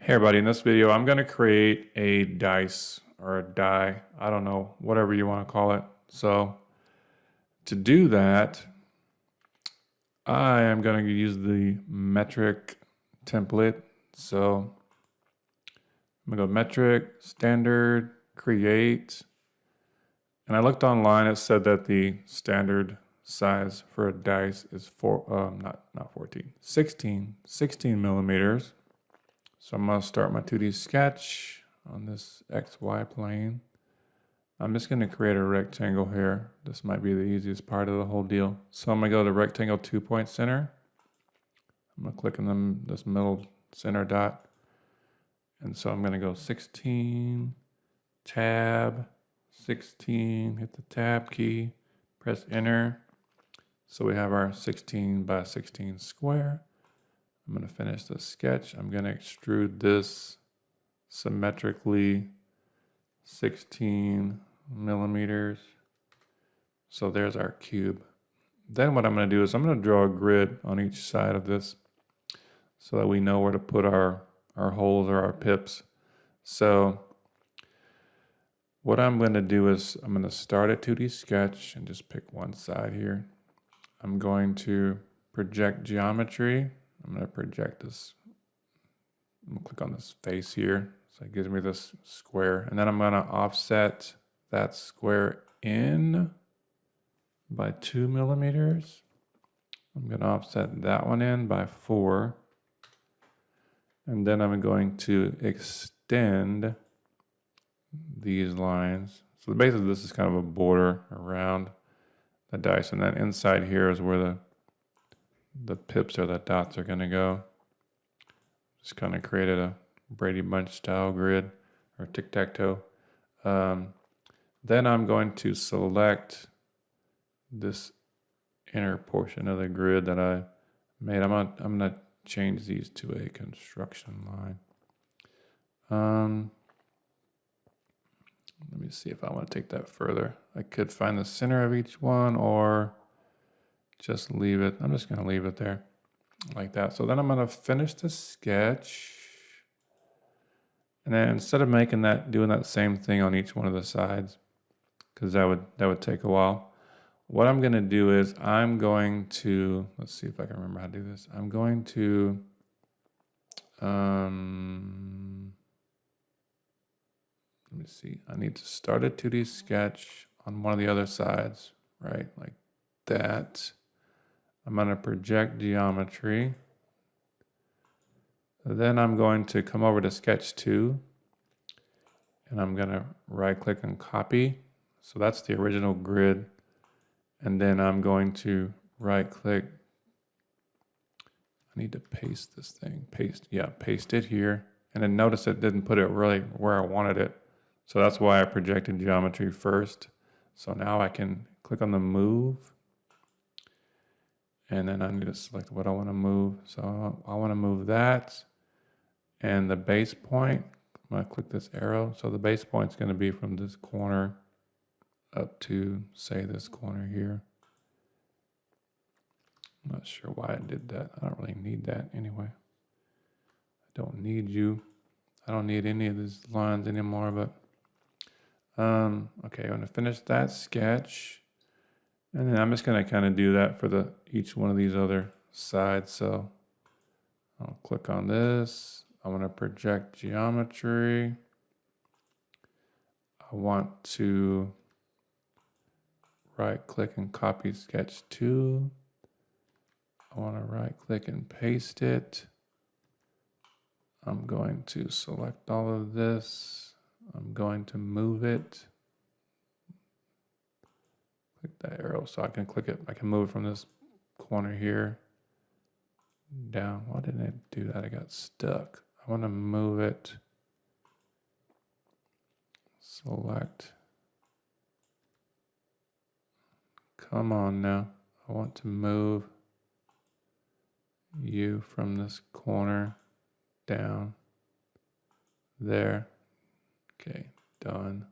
Hey everybody, in this video I'm going to create a dice or a die, I don't know, whatever you want to call it. So to do that, I am going to use the metric template. So I'm going to go metric, standard, create. And I looked online, it said that the standard size for a dice is not 14, 16 millimeters. So I'm going to start my 2D sketch on this XY plane. I'm just going to create a rectangle here. This might be the easiest part of the whole deal. So I'm going to go to rectangle 2-point center. I'm going to click on this middle center dot. And so I'm going to go 16, tab, 16, hit the tab key, press enter. So we have our 16 by 16 square. I'm going to finish the sketch. I'm going to extrude this symmetrically 16 millimeters. So there's our cube. Then what I'm going to do is I'm going to draw a grid on each side of this so that we know where to put our holes or our pips. So what I'm going to do is I'm going to start a 2D sketch and just pick one side here. I'm going to project geometry. I'm going to project this. I'm going to click on this face here. So it gives me this square. And then I'm going to offset that square in by 2 millimeters. I'm going to offset that one in by 4. And then I'm going to extend these lines. So basically this is kind of a border around the dice. And then inside here is where the pips or the dots are going to go. Just kind of created a Brady Bunch style grid or tic-tac-toe. Then I'm going to select this inner portion of the grid that I made. I'm gonna change these to a construction line. Let me see if I want to take that further. I could find the center of each one or just leave it. I'm just going to leave it there like that. So then I'm going to finish the sketch. And then instead of doing that same thing on each one of the sides, because that would take a while, what I'm going to do is I'm going to, let's see if I can remember how to do this. I'm going to, let me see. I need to start a 2D sketch on one of the other sides, right? Like that. I'm going to project geometry. Then I'm going to come over to sketch 2 and I'm going to right click and copy. So that's the original grid. And then I'm going to right click. I need to paste this thing. Paste it here. And then notice it didn't put it really where I wanted it. So that's why I projected geometry first. So now I can click on the move. And then I need to select what I want to move. So I want to move that. And the base point, I'm going to click this arrow. So the base point is going to be from this corner up to, say, this corner here. I'm not sure why I did that. I don't really need that anyway. I don't need you. I don't need any of these lines anymore, but okay, I'm going to finish that sketch. And then I'm just going to kind of do that for each one of these other sides. So I'll click on this. I want to project geometry. I want to right click and copy sketch 2. I want to right click and paste it. I'm going to select all of this. I'm going to move it. Click that arrow so I can click it. I can move it from this corner here down. Why didn't it do that? I got stuck. I want to move it. Select. Come on now. I want to move you from this corner down there. Okay, done.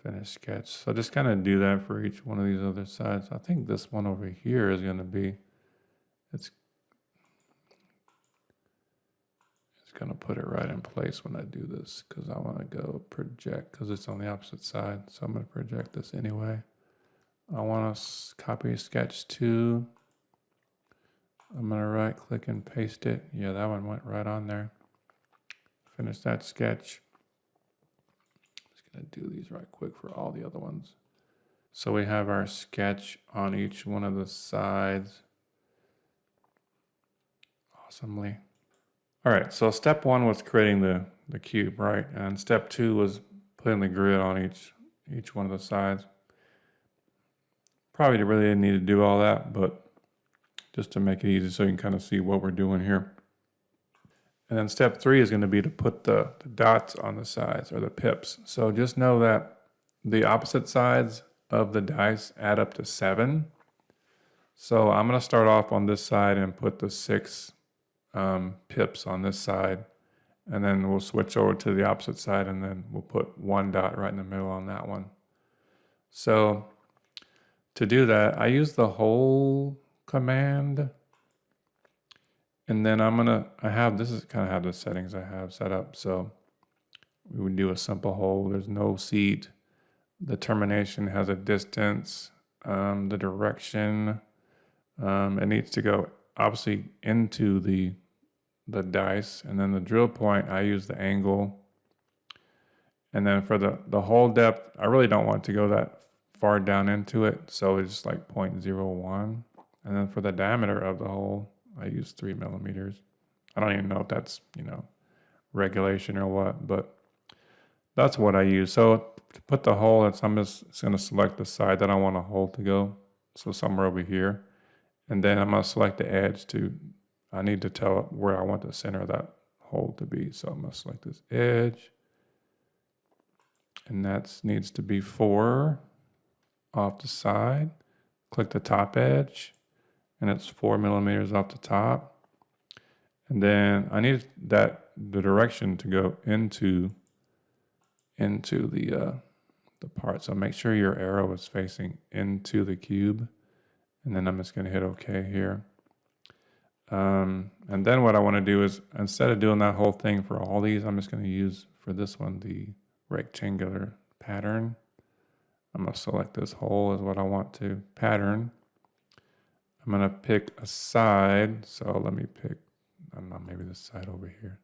Finish sketch. So just kind of do that for each one of these other sides. I think this one over here is going to be, it's Just gonna put it right in place when I do this because I want to go project because it's on the opposite side. So I'm gonna project this anyway. I want to copy sketch 2. I'm gonna right click and paste it. Yeah, that one went right on there. Finish that sketch. Just gonna do these right quick for all the other ones. So we have our sketch on each one of the sides. Awesomely. All right, so step 1 was creating the cube, right? And step 2 was putting the grid on each one of the sides. Probably really didn't need to do all that, but just to make it easy so you can kind of see what we're doing here. And then step 3 is going to be to put the dots on the sides, or the pips. So just know that the opposite sides of the dice add up to 7. So I'm going to start off on this side and put the 6 pips on this side. And then we'll switch over to the opposite side, and then we'll put 1 dot right in the middle on that one. So to do that, I use the whole command. And then this is kind of how the settings I have set up. So we would do a simple hole. There's no seat. The termination has a distance, the direction. It needs to go obviously into the dice. And then the drill point, I use the angle. And then for the hole depth, I really don't want to go that far down into it. So it's just like 0.01. And then for the diameter of the hole, I use 3 millimeters. I don't even know if that's, regulation or what, but that's what I use. So to put the hole, I'm just going to select the side that I want a hole to go. So somewhere over here. And then I'm going to select the edge I need to tell it where I want the center of that hole to be. So I'm going to select this edge. And that needs to be 4 off the side. Click the top edge. And it's 4 millimeters off the top. And then I need the direction to go into the part. So make sure your arrow is facing into the cube. And then I'm just going to hit OK here. And then what I want to do is, instead of doing that whole thing for all these, I'm just going to use for this one the rectangular pattern. I'm going to select this hole as what I want to pattern. I'm going to pick a side. So let me pick, I don't know, maybe this side over here.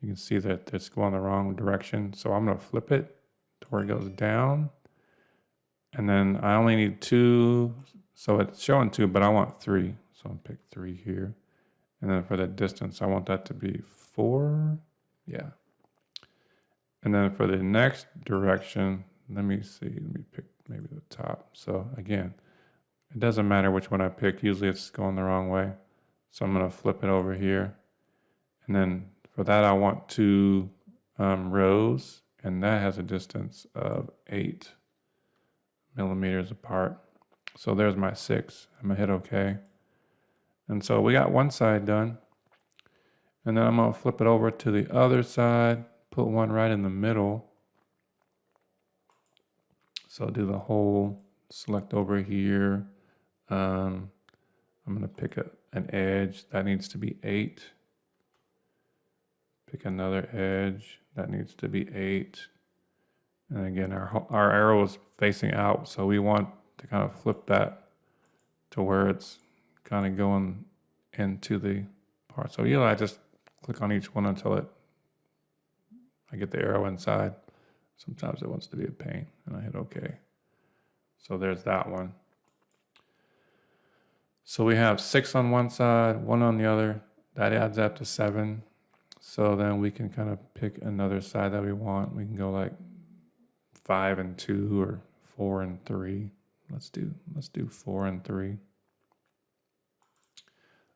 You can see that it's going the wrong direction. So I'm going to flip it to where it goes down. And then I only need 2. So it's showing 2, but I want 3. So I'm going to pick 3 here. And then for the distance, I want that to be 4. Yeah. And then for the next direction, let me pick maybe the top. So again, it doesn't matter which one I pick. Usually it's going the wrong way. So I'm going to flip it over here. And then for that, I want 2 rows. And that has a distance of 8 millimeters apart. So there's my 6. I'm going to hit OK. And so we got one side done. And then I'm going to flip it over to the other side. Put one right in the middle. So do the whole, select over here. I'm going to pick an edge that needs to be 8. Pick another edge that needs to be 8. And again, our arrow is facing out, so we want to kind of flip that to where it's kind of going into the part. So I just click on each one until I get the arrow inside. Sometimes it wants to be a pain, and I hit OK. So there's that one. So we have 6 on one side, 1 on the other. That adds up to 7. So then we can kind of pick another side that we want. We can go like 5 and 2 or 4 and 3. Let's do 4 and 3.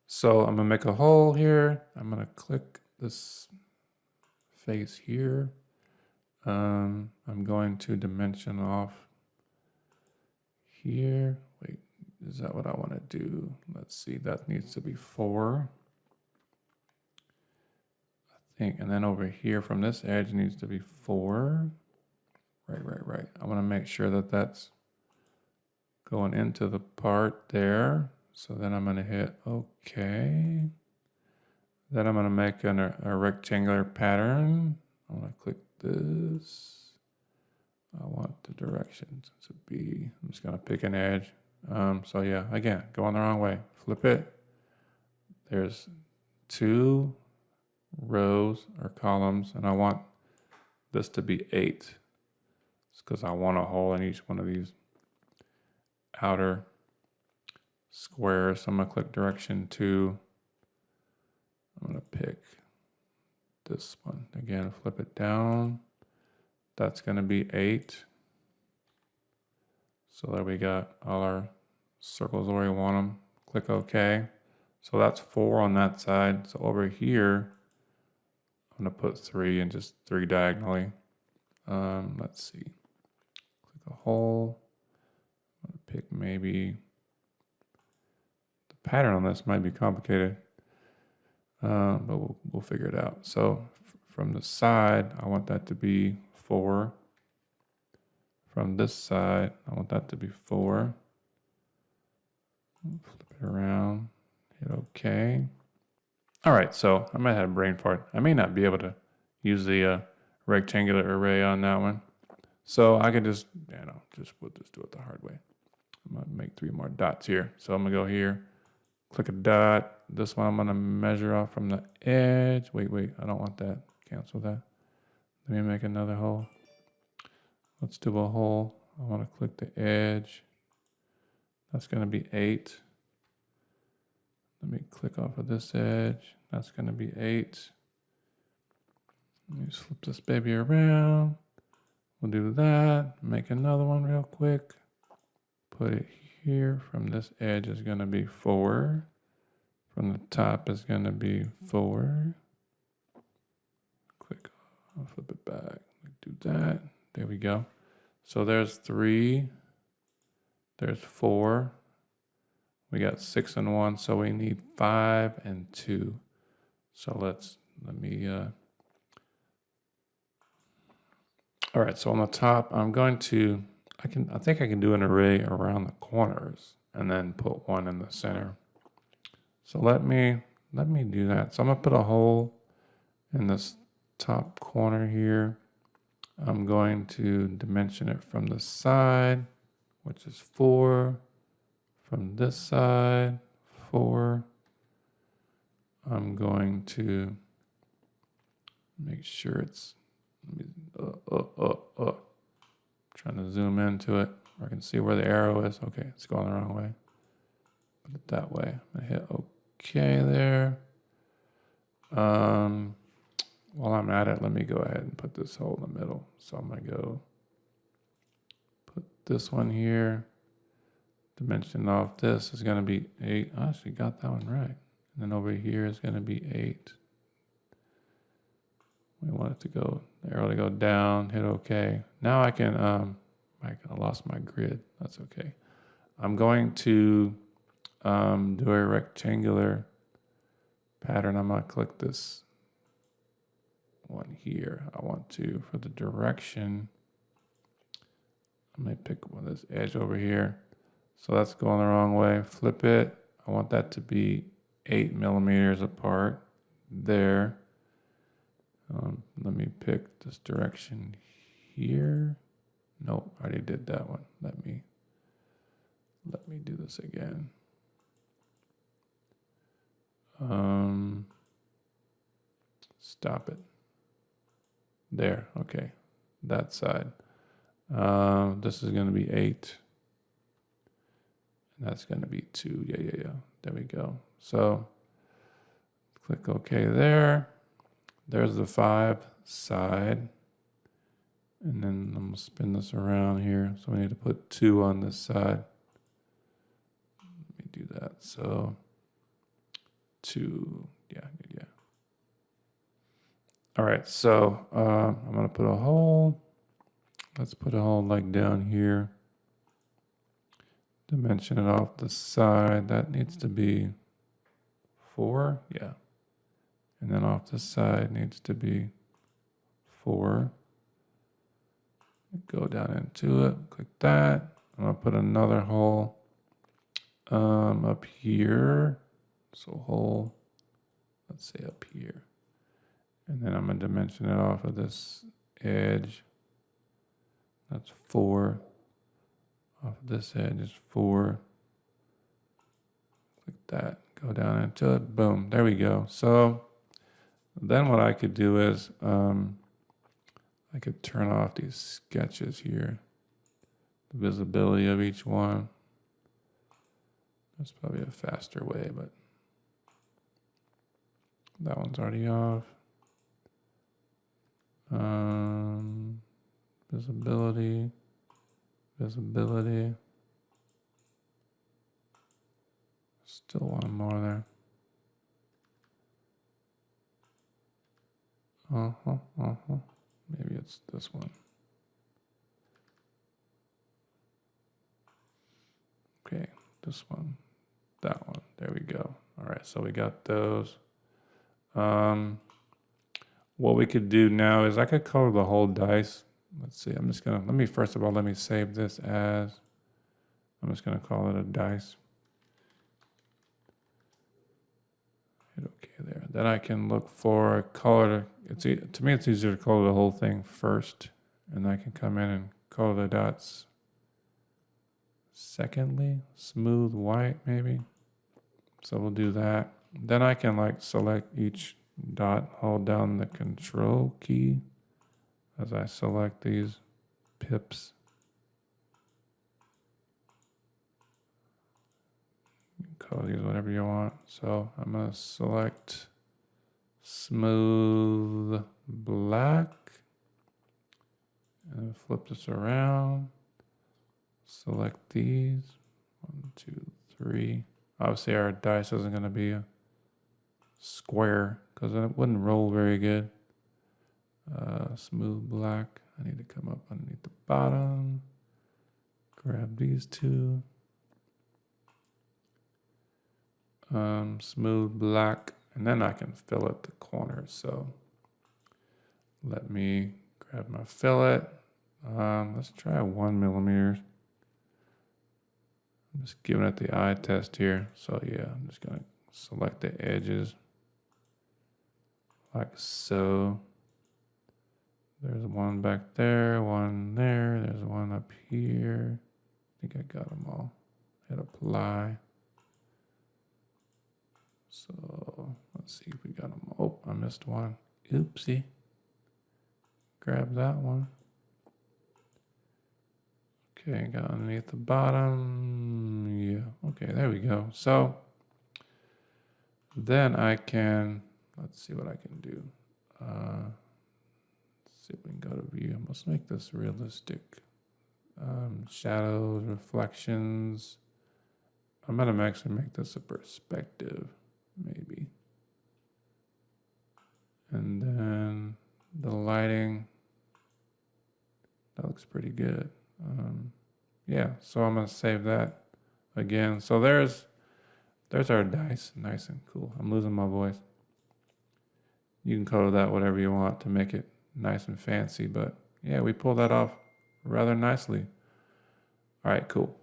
So I'm gonna make a hole here. I'm gonna click this face here. I'm going to dimension off here. Wait, is that what I want to do? Let's see, that needs to be 4. I think, and then over here from this edge needs to be 4. Right. I want to make sure that that's going into the part there. So then I'm going to hit OK. Then I'm going to make a rectangular pattern. I'm going to click this. I want the directions to be, I'm just going to pick an edge. So yeah, again, going the wrong way. Flip it. There's 2 rows or columns, and I want this to be 8. It's because I want a hole in each one of these outer squares. So I'm going to click direction 2. I'm going to pick this one. Again, flip it down. That's going to be 8. So there we got all our circles where we want them. Click OK. So that's 4 on that side. So over here, I'm going to put 3 and just 3 diagonally. Let's see. Click a hole. I'm going to pick maybe, the pattern on this might be complicated, but we'll figure it out. So from the side, I want that to be 4. From this side, I want that to be 4. Flip it around, hit OK. All right, so I might have a brain fart. I may not be able to use the rectangular array on that one. So I could just, we'll just do it the hard way. I'm gonna make 3 more dots here. So I'm gonna go here, click a dot. This one I'm gonna measure off from the edge. Wait, I don't want that. Cancel that. Let me make another hole. Let's do a hole. I wanna click the edge. That's gonna be 8. Let me click off of this edge. That's gonna be 8. Let me just flip this baby around. We'll do that. Make another one real quick. Put it here. From this edge is gonna be 4. From the top is gonna be 4. Click, I'll flip it back. Do that. There we go. So there's 3. There's 4. We got 6 and 1, so we need 5 and 2. So let me, all right, so on the top, I'm going to, I think I can do an array around the corners and then put one in the center. So let me do that. So I'm gonna put a hole in this top corner here. I'm going to dimension it from the side, which is 4. From this side, 4. I'm going to make sure it's, trying to zoom into it. I can see where the arrow is. Okay, it's going the wrong way. Put it that way. I'm gonna hit OK there. While I'm at it, let me go ahead and put this hole in the middle. So I'm gonna go put this one here. Dimension off this is gonna be 8. I actually got that one right. And then over here is gonna be 8. We want it to go, the arrow to go down, hit OK. Now I can, I lost my grid, that's okay. I'm going to do a rectangular pattern. I'm gonna click this one here. I want to, for the direction, I'm gonna pick one of this edge over here. So that's going the wrong way, flip it. I want that to be 8 millimeters apart there. Let me pick this direction here. Nope, I already did that one. Let me do this again. Stop it. There, okay. That side. This is gonna be 8. And that's gonna be 2. Yeah. There we go. So click OK there. There's the 5 side. And then I'm gonna spin this around here. So we need to put 2 on this side. Let me do that. So 2, yeah. All right, so I'm gonna put a hole. Let's put a hole like down here. Dimension it off the side. That needs to be 4, yeah. And then off the side needs to be 4. Go down into it, click that. I'm gonna put another hole up here. So hole let's say up here. And then I'm going to dimension it off of this edge. That's 4. Off of this edge is 4. Like that. Go down into it. Boom. There we go. So then what I could do is I could turn off these sketches here. The visibility of each one. That's probably a faster way, but that one's already off. Visibility. Still one more there. Maybe it's this one. Okay, this one, that one. There we go. All right, so we got those. What we could do now is I could color the whole dice. Let's see, I'm just gonna, let me save this as, I'm just gonna call it a dice. Hit OK there. Then I can look for a color. To me, it's easier to color the whole thing first, and I can come in and color the dots secondly. Smooth white, maybe. So we'll do that. Then I can like select each dot, hold down the control key as I select these pips. You can color these whatever you want. So I'm going to select smooth black and flip this around. Select these. 1, 2, 3. Obviously our dice isn't going to be a square because it wouldn't roll very good. Smooth black. I need to come up underneath the bottom. Grab these two. Smooth black. And then I can fillet the corners. So let me grab my fillet. Let's try 1 millimeter. I'm just giving it the eye test here. So yeah, I'm just going to select the edges like so. There's one back there, one there. There's one up here. I think I got them all. Hit apply. So let's see if we got them. Oh, I missed one. Oopsie. Grab that one. Okay, got underneath the bottom. Yeah, okay, there we go. So then I can, let's see what I can do. Let's see if we can go to view. Let's make this realistic. Shadows, reflections. I'm going to actually make this a perspective, maybe. And then the lighting. That looks pretty good. Yeah, so I'm going to save that again. So there's our dice. Nice and cool. I'm losing my voice. You can color that whatever you want to make it nice and fancy. But yeah, we pulled that off rather nicely. All right, cool.